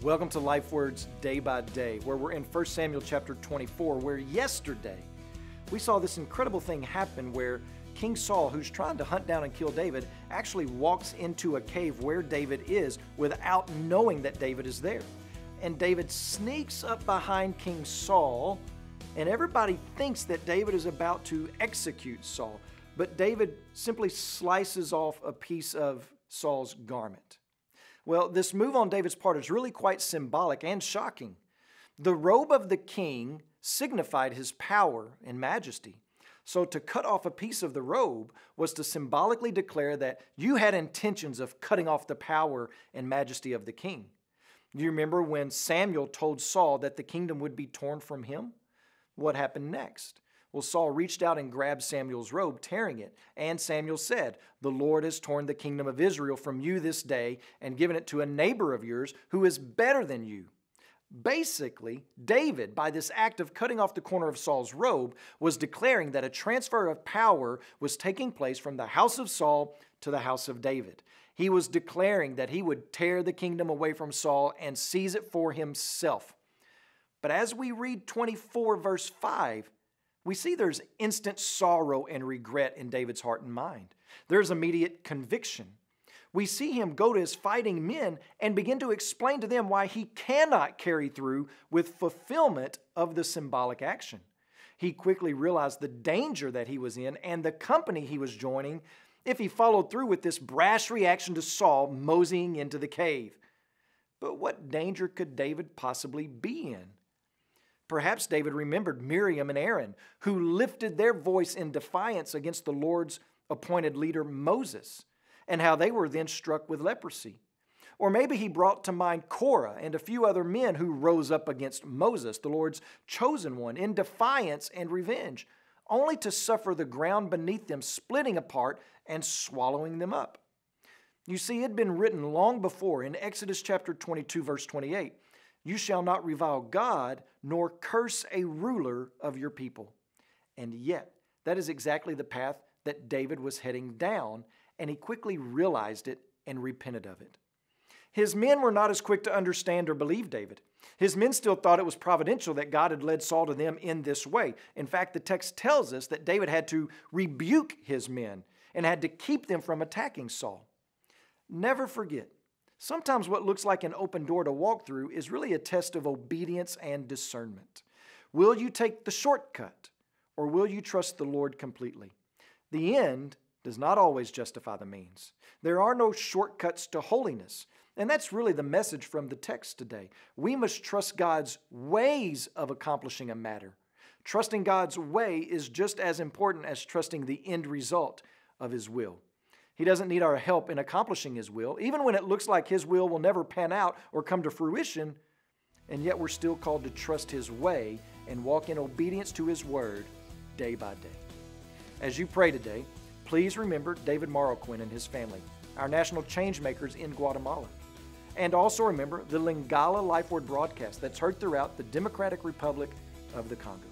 Welcome to Life Words Day by Day, where we're in 1 Samuel chapter 24, where yesterday we saw this incredible thing happen where King Saul, who's trying to hunt down and kill David, actually walks into a cave where David is without knowing that David is there. And David sneaks up behind King Saul, and everybody thinks that David is about to execute Saul. But David simply slices off a piece of Saul's garment. Well, this move on David's part is really quite symbolic and shocking. The robe of the king signified his power and majesty. So to cut off a piece of the robe was to symbolically declare that you had intentions of cutting off the power and majesty of the king. You remember when Samuel told Saul that the kingdom would be torn from him? What happened next? Well, Saul reached out and grabbed Samuel's robe, tearing it. And Samuel said, "The Lord has torn the kingdom of Israel from you this day and given it to a neighbor of yours who is better than you." Basically, David, by this act of cutting off the corner of Saul's robe, was declaring that a transfer of power was taking place from the house of Saul to the house of David. He was declaring that he would tear the kingdom away from Saul and seize it for himself. But as we read 24 verse 5, we see there's instant sorrow and regret in David's heart and mind. There's immediate conviction. We see him go to his fighting men and begin to explain to them why he cannot carry through with fulfillment of the symbolic action. He quickly realized the danger that he was in and the company he was joining if he followed through with this brash reaction to Saul moseying into the cave. But what danger could David possibly be in? Perhaps David remembered Miriam and Aaron, who lifted their voice in defiance against the Lord's appointed leader Moses, and how they were then struck with leprosy. Or maybe he brought to mind Korah and a few other men who rose up against Moses, the Lord's chosen one, in defiance and revenge, only to suffer the ground beneath them splitting apart and swallowing them up. You see, it had been written long before in Exodus chapter 22, verse 28, "You shall not revile God, nor curse a ruler of your people." And yet, that is exactly the path that David was heading down, and he quickly realized it and repented of it. His men were not as quick to understand or believe David. His men still thought it was providential that God had led Saul to them in this way. In fact, the text tells us that David had to rebuke his men and had to keep them from attacking Saul. Never forget, sometimes what looks like an open door to walk through is really a test of obedience and discernment. Will you take the shortcut, or will you trust the Lord completely? The end does not always justify the means. There are no shortcuts to holiness, and that's really the message from the text today. We must trust God's ways of accomplishing a matter. Trusting God's way is just as important as trusting the end result of His will. He doesn't need our help in accomplishing His will, even when it looks like His will will never pan out or come to fruition, and yet we're still called to trust His way and walk in obedience to His word day by day. As you pray today, please remember David Marroquin and his family, our national change makers in Guatemala. And also remember the Lingala Life Word broadcast that's heard throughout the Democratic Republic of the Congo.